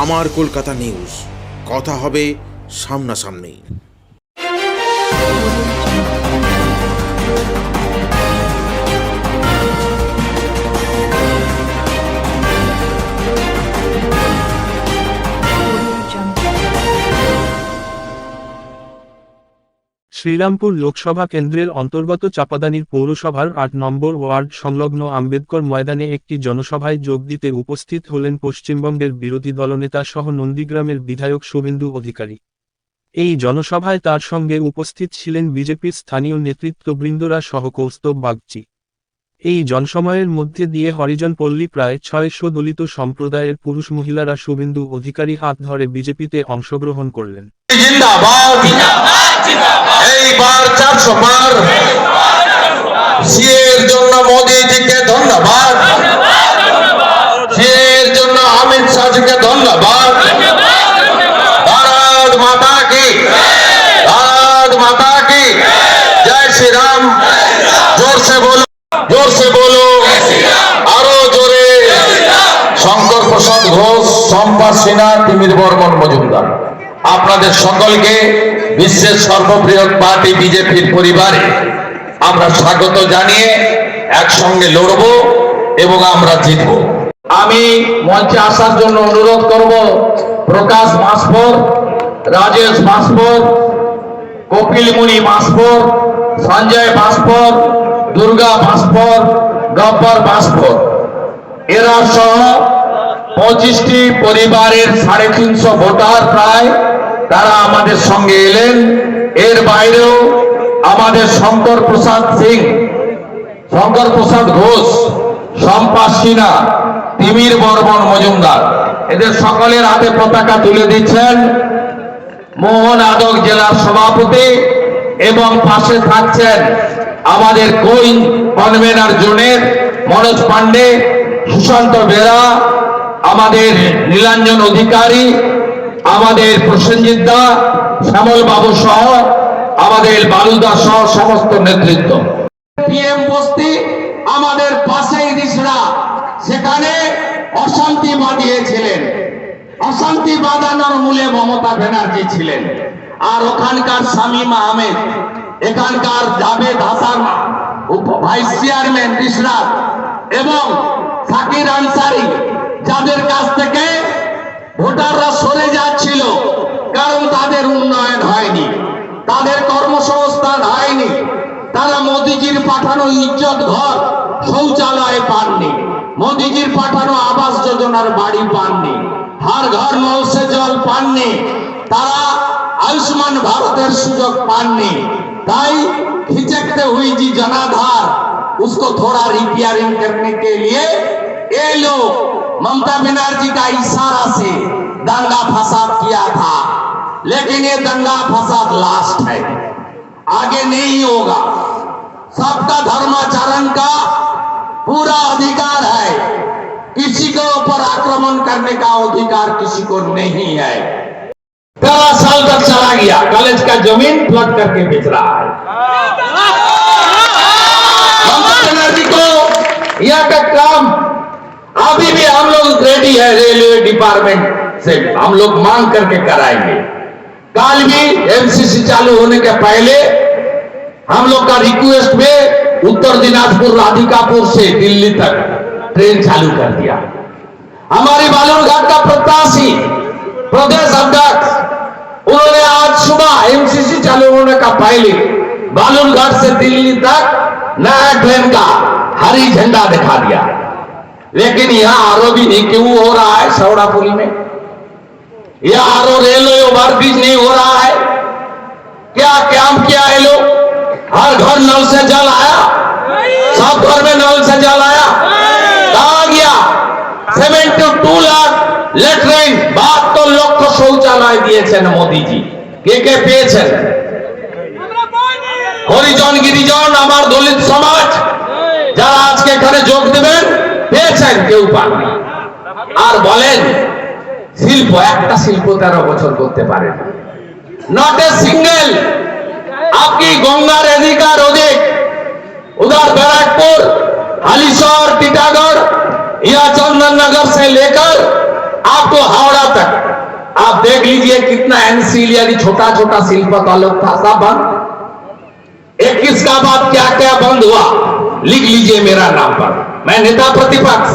আমার কলকাতা নিউজ, কথা হবে সামনাসামনি। শ্রীরামপুর লোকসভা কেন্দ্রের অন্তর্গত চাপাদানির পৌরসভার ৮ নম্বর ওয়ার্ড সংলগ্ন আম্বেদকর ময়দানে একটি জনসভায় যোগ দিতে উপস্থিত হলেন পশ্চিমবঙ্গের বিরোধী দলনেতা সহ নন্দীগ্রামের বিধায়ক শুভেন্দু অধিকারী। এই জনসভায় তার সঙ্গে উপস্থিত ছিলেন বিজেপির স্থানীয় নেতৃত্ববৃন্দরা সহ কৌস্তব বাগচি। এই জনসময়ের মধ্যে দিয়ে হরিজন পল্লী প্রায় ৬০০ দলিত সম্প্রদায়ের পুরুষ মহিলারা শুভেন্দু অধিকারী হাত ধরে বিজেপিতে অংশগ্রহণ করলেন। এইবার ৪০০ পার সিএর জন্য মোদীজিকে ধন্যবাদ, সিএর জন্য অমিত শাহজিকে ধন্যবাদ। ভারত মাতা কি, ভারত মাতা কি জয় শ্রী রাম। জোরসে বলো, জোরসে বলো, আরো জোরে। শঙ্কর প্রসাদ ঘোষ, শম্পা সিনহা, তিমির বর্মন মজুমদার, আপনাদের সকলকে বিশ্বের সর্ববৃহৎ পার্টি বিজেপির পরিবারে আমরা স্বাগত জানিয়ে একসঙ্গে লড়ব এবং আমরা জিতব। আমি মঞ্চে আসার জন্য অনুরোধ করব প্রকাশ মাসপর, রাজেশ মাসপর, কপিল মুনি মাসপর, সঞ্জয় মাসপর, দুর্গা মাসপর, গব্বর মাসপর, এরা সহ 25টি পরিবারের 350 ভোটার প্রায়, তারা আমাদের সঙ্গে এলেন। এর বাইরেও আমাদের শঙ্কর প্রসাদ সিং, শঙ্কর প্রসাদ ঘোষ, শম্পা সিনহা, তিমির বর্মন মজুমদার, এদের সকলের হাতে পতাকা তুলে দিচ্ছেন মোহন আদক জেলার সভাপতি, এবং পাশে থাকছেন আমাদের কোইন কনভেনার জোনের মনোজ পান্ডে, সুশান্ত বেরা, আমাদের নীলাঞ্জন অধিকারী, আমাদের প্রসেনজিৎ দা, শ্যামল বাবু সহ আমাদের বালুদা সহ সমস্ত নেতৃত্ব। পিএম বস্তি আমাদের পাশেই রিসড়া, সেখানে অশান্তি বাঁধিয়েছিলেন। অশান্তি বাঁধানোর মূলে মমতা ব্যানার্জি ছিলেন। আর ওখানকার শামীম আহমেদ, এখানকার জাভেদ হাসান ভাইস চেয়ারম্যান রিসড়া, এবং সাকির আনসারি, যাদের কাছ থেকে ভোটাররা সরে যাচ্ছিল, কারণ তাদের উন্নয়ন হয়নি, তাদের কর্মসংস্থান হয়নি, তারা মোদিজির পাঠানো ইজ্জত ঘর শৌচালয় পাননি, মোদিজির পাঠানো আবাস যোজনার বাড়ি পাননি, হর ঘর নল সে জল পাননি, তারা আয়ুষ্মান ভারতের সুযোগ পাননি। তাই खिचकते हुई जी जनाधार, उसको थोड़ा रिपेयरिंग करने के लिए ये लोग ममता बनर्जी का इशारा से दंगा फसाद किया था, लेकिन ये दंगा फसाद लास्ट है, आगे नहीं होगा। सबका धर्माचरण का पूरा अधिकार है, किसी के ऊपर आक्रमण करने का अधिकार किसी को नहीं है। 13 साल तक चला गया, कॉलेज का जमीन फ्लड करके बेच रहा है। ममता बनर्जी को यह का काम अभी भी हम लोग रेडी है, रेलवे डिपार्टमेंट से हम लोग मांग करके कराएंगे। कल भी एमसीसी चालू होने के पहले हम लोग का रिक्वेस्ट में उत्तर दिनाजपुर राधिकापुर से दिल्ली तक ट्रेन चालू कर दिया। हमारी बालूरघाट का प्रत्याशी प्रदेश अध्यक्ष, उन्होंने आज सुबह एमसीसी चालू होने का पहले बालूरघाट से दिल्ली तक नया ट्रेन का हरी झंडा दिखा दिया। लेकिन यहां आरओ भी नहीं क्यों हो रहा है सौड़ापुरी में? यह आरओ रेलवे ओवरब्रिज नहीं हो रहा है? क्या काम किया है लोग? हर घर नल से जल आया, सब घर में नल से जल आया, कहा गया 72 लाख लेटरिन, 72 লক্ষ শৌচালয় দিয়েছেন মোদিজি। কে কে পেয়েছেন? হরিজন গিরিজন আমার দলিত সমাজ যারা আজকে এখানে যোগ দেবেন পেয়েছেন, কেউ পাননি। আর বলেন শিল্প, একটা শিল্প 13 বছর করতে পারে না, নট এ সিঙ্গেল। आपकी गंगार अधिकार अधिक उधर बैरकपुर, हालीशहर, टीटागढ़ या चंदन नगर से लेकर आपको हावड़ा तक आप देख लीजिए कितना एनसीलियरी छोटा छोटा शिल्प का लोग था, सब बंद। 21 का बाद क्या क्या बंद हुआ लिख लीजिए मेरा नाम पर। मैं नेता प्रतिपक्ष,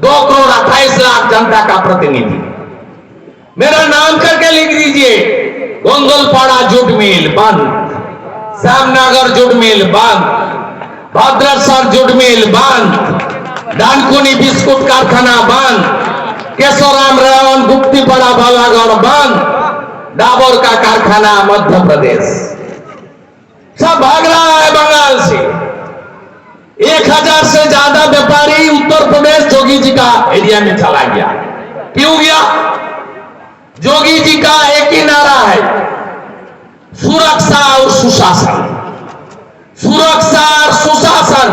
2,28,00,000 जनता का प्रतिनिधि, मेरा नाम करके लिख लीजिए। गोंगलपाड़ा जूट मिल बंद, श्यामनगर जूट मिल बंद, भद्रेश्वर जूट मिल बंद, डानकुनी बिस्कुट कारखाना बंद, केशोराम रावण गुप्तीपाड़ा बालागढ़ बंद, डाबर का कारखाना मध्य प्रदेश, सब भाग रहा है बंगाल से। 1,000 से ज्यादा व्यापारी उत्तर प्रदेश जोगी जी का एरिया में चला गया। क्यों गया? जोगी जी का एक ही नारा है, सुरक्षा और सुशासन। सुरक्षा और सुशासन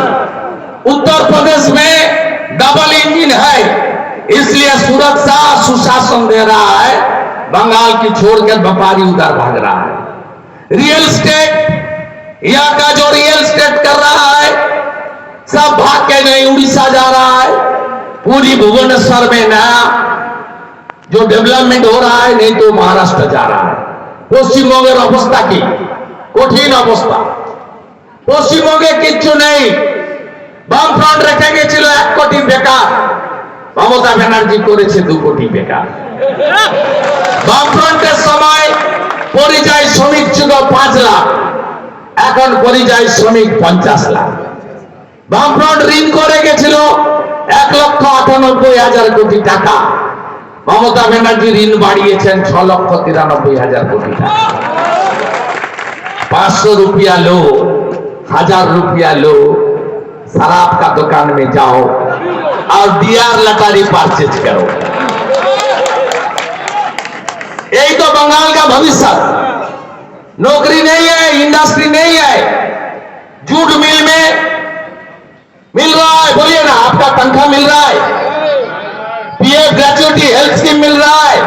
उत्तर प्रदेश में डबल इंजन है, इसलिए सुरक्षा सुशासन दे रहा है। बंगाल की छोड़कर व्यापारी उधर भाग रहा है। रियल एस्टेट, यहाँ का जो रियल एस्टेट कर रहा है सब भाग के नहीं उड़ीसा जा रहा है। पूरी भुवनेश्वर में नया जो डेवलपमेंट हो रहा है, नहीं तो महाराष्ट्र जा रहा है। পশ্চিমবঙ্গের অবস্থা কি? কঠিন অবস্থা। পশ্চিমবঙ্গে কিচ্ছু নেই। বামফ্রন্ট রেখে গেছিল 1 কোটি বেকার, মমতা ব্যানার্জি করেছে 2 কোটি বেকার। বামফ্রন্টের সময় পরিযায়ী শ্রমিক ছিল 5 লাখ, এখন পরিযায়ী শ্রমিক 50 লাখ। বামফ্রন্ট ঋণ করে গেছিল 1,98,000 কোটি টাকা, ममता बनर्जी ऋण बाड़िয়েছেন 6,93,000 कोटी টাকা। 500 रुपया लो, 1000 रुपया लो, शराब का दुकान में जाओ और डीआर लटारी परचेज करो। यही तो बंगाल का भविष्य। नौकरी नहीं है, इंडस्ट्री नहीं है, जूट मिल में मिल रहा है, बोलिए ना, आपका तनख्वाह मिल रहा है, पीएफ ग्रेचुइटी हेल्थ स्कीम मिल रहा है।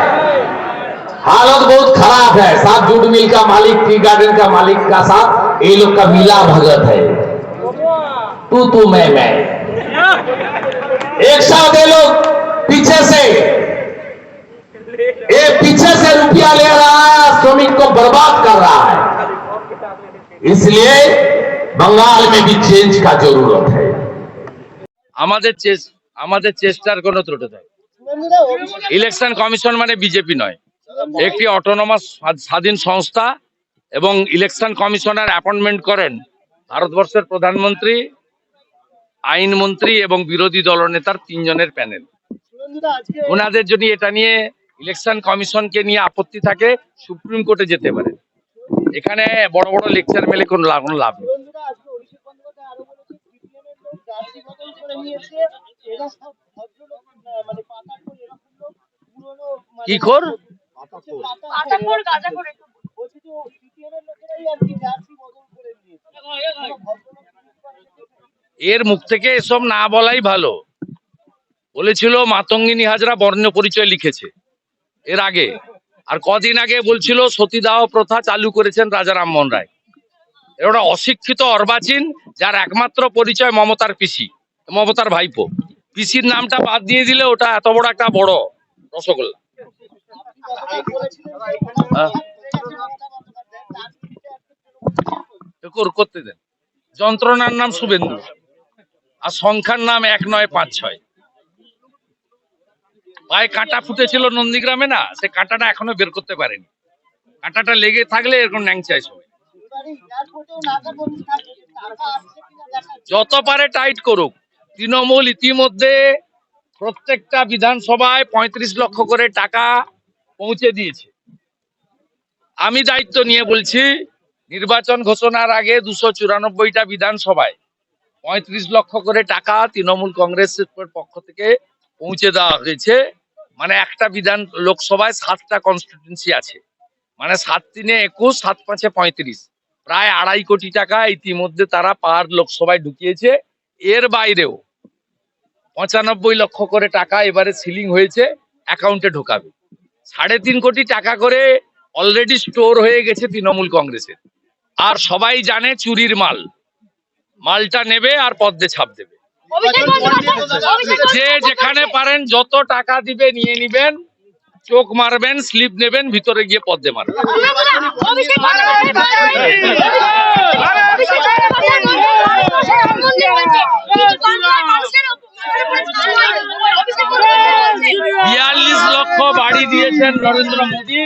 हालत बहुत खराब है। साथ जूट मिल का मालिक, टी गार्डन का मालिक का साथ ये लोग का मिला भगत है, तू मैं। एक साथ ये लोग पीछे से रुपया ले रहा है, श्रमिक को बर्बाद कर रहा है। इसलिए बंगाल में भी चेंज का जरूरत है। আমাদের চেষ্টার কোনো ত্রুটি নেই। ইলেকশন কমিশন মানে বিজেপি নয়, একটি অটোনমাস স্বাধীন সংস্থা, এবং ইলেকশন কমিশনার অ্যাপয়েন্টমেন্ট করেন ভারতবর্ষের প্রধানমন্ত্রী, আইনমন্ত্রী এবং বিরোধী দলনেতার 3 জনের প্যানেল। ওনাদের যদি এটা নিয়ে ইলেকশন কমিশনকে নিয়ে আপত্তি থাকে, সুপ্রিম কোর্টে যেতে পারে। এখানে বড় বড় লেকচার মেলে কোনো লাভ নেই। কি কর এর মুখ থেকে এসব না বলাই ভালো। বলেছিল মাতঙ্গিনী হাজরা বর্ণ পরিচয় লিখেছে এর আগে, আর কদিন আগে বলছিল সতীদাহ প্রথা চালু করেছেন রাজা রামমোহন রায়। এটা অশিক্ষিত অর্বাচীন, যার একমাত্র পরিচয় মমতার পিসি, মমতার ভাইপো। পিসির নামটা বাদ দিয়ে দিলে ওটা এত বড় একটা বড় রসগোল্লা। করতে দেন। যন্ত্রণার নাম শুভেন্দু, আর সংখ্যার নাম 1956। পায়ে কাঁটা ফুটেছিল নন্দীগ্রামে, না, সে কাঁটাটা এখনো বের করতে পারেনি। কাঁটাটা লেগে থাকলে এরকম ন্যাংচাই সবাই। যত পারে টাইট করুক। তৃণমূল ইতিমধ্যে প্রত্যেকটা বিধানসভায় 35 লক্ষ করে টাকা পৌঁছে দিয়েছে। আমি দায়িত্ব নিয়ে বলছি, নির্বাচন ঘোষণার আগে 294টা বিধানসভায় 35 লক্ষ করে টাকা তৃণমূল কংগ্রেসের পক্ষ থেকে পৌঁছে দেওয়া হয়েছে। মানে একটা লোকসভায় 7টা কনস্টিটিউয়েন্সি আছে, মানে 7 3 21, 7 5 35, প্রায় 2.5 কোটি টাকা ইতিমধ্যে তারা পার লোকসভায় ঢুকিয়েছে। এর বাইরেও 95 লক্ষ করে টাকা এবারে সিলিং হয়েছে, অ্যাকাউন্টে ঢোকাবে। 3.5 কোটি টাকা করে অলরেডি স্টোর হয়ে গেছে তৃণমূল কংগ্রেসের। আর সবাই জানে চুরির মালটা নেবে আর পদ্মে ছাপ দেবে। যে যেখানে পারেন যত টাকা দিবে নিয়ে নিবেন, চোখ মারবেন, স্লিপ নেবেন, ভিতরে গিয়ে পদ্মে মারবেন। বিয়াল্লিশ লক্ষ বাড়ি দিয়েছেন নরেন্দ্র মোদী,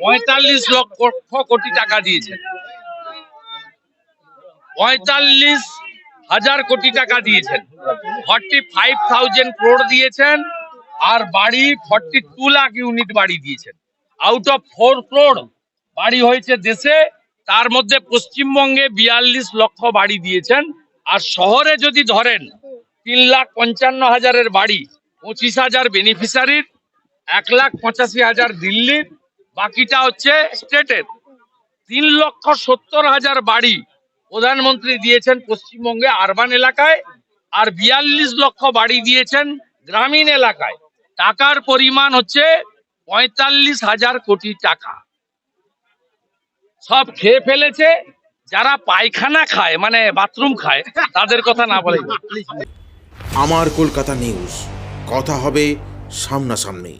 ৪৫ লক্ষ কোটি টাকা দিয়েছেন, ৪৫,০০০ কোটি টাকা দিয়েছেন, 45,000 crore দিয়েছেন, আর বাড়ি 42 লাখ ইউনিট বাড়ি দিয়েছেন। আউট অফ 4 crore বাড়ি হয়েছে দেশে, তার মধ্যে পশ্চিমবঙ্গে 42 লক্ষ বাড়ি দিয়েছেন। আর শহরে যদি ধরেন 3,55,000 বাড়ি, 25,000 বেনিফিশিয়ারির, 1,85,000 দিল্লির, বাকিটা হচ্ছে স্টেটের। 3,70,000 বাড়ি প্রধানমন্ত্রী দিয়েছেন পশ্চিমবঙ্গে আরবান এলাকায়, আর 42 লক্ষ বাড়ি দিয়েছেন গ্রামীণ এলাকায়। টাকার পরিমাণ হচ্ছে 45,000 কোটি টাকা। সব খেয়ে ফেলেছে, যারা পায়খানা খায় মানে বাথরুম খায় তাদের কথা না বলে। আমার কলকাতা নিউজ, কথা হবে সামনাসামনি।